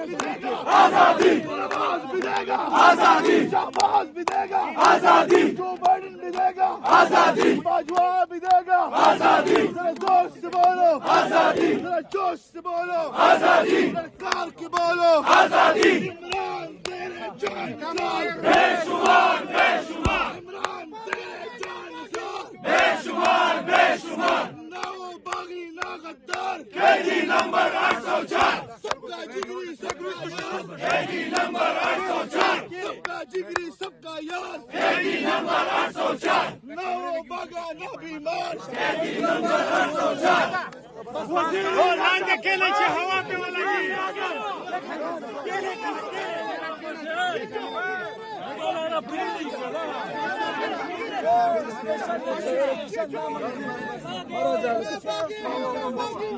आजादी, भी देगा आजादी, शहबाज भी देगा आजादी, जो बाइडेन भी देगा आजादी, बाजवा भी देगा आजादी, जरा जोश से बोलो आजादी, जरा जोश से बोलो आजादी, सरकार की बोलो आजादी, इमरान तेरे जान बेशुमार बेशुमार, इमरान तेरे जान बेशुमार बेशुमार, ना वो बागी ना गद्दार, कैदी नंबर 804, सबका जिगरी सबका यार, कैदी नंबर 804, सबका जिगरी सबका यार, कैदी नंबर 804, ना वो बागा ना बीमार, कैदी नंबर 804। और लाइन के केले छे हवा पे वाला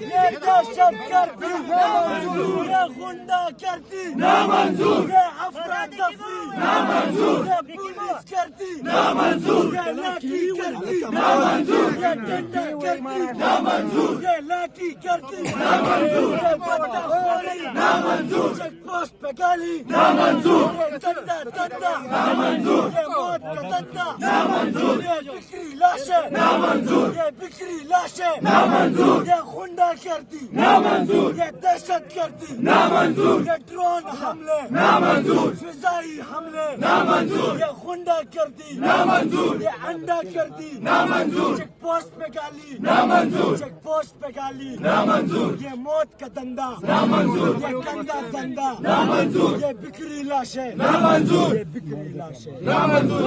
ये दहशत गर्दी नामंजूर, ये गुंडा गर्दी नामंजूर, ये अफरा तफरी नामंजूर, ये पुलिस गर्दी नामंजूर, ये लाठी गर्दी नामंजूर, ये डंडा गर्दी नामंजूर, ये लाठी गर्दी नामंजूर, ये बदतखोरी नामंजूर, चेक पोस्ट पे गाली नामंजूर, ये दंडा दंडा नामंजूर, ये मौत का दंडा नामंजूर, ये बिक्री लाशें नामंजूर, ये बिक्री लाशें नामंजूर, ये गुंडा गर्दी नामंजूर, ये दहशत गर्दी नामंजूर, ये ड्रोन हमले नामंजूर, फिजाई हमले नामंजूर, ये गुंडा गर्दी नामंजूर, ये अंडा गर्दी नामंजूर, चेक पोस्ट पे गाली नामंजूर, चेक पोस्ट पे गाली नामंजूर, ये मौत का दंदा नामंजूर, ये गंदा दंदा नामंजूर, ये बिक्री लाशें नामंजूर, ये बिक्री लाशें नामंजूर।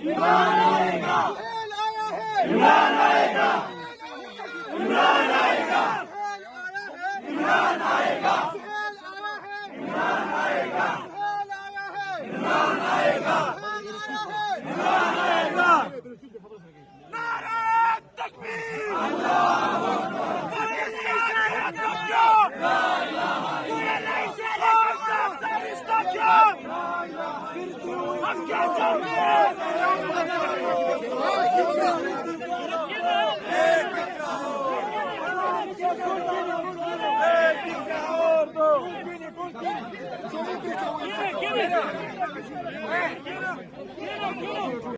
इमरान आएगा, इमरान आएगा, इमरान आएगा, इमरान आएगा, इमरान आएगा, इमरान आएगा, इमरान आएगा। नारे तकबीर, अल्लाहू अकबर, हम क्या चाहते हैं?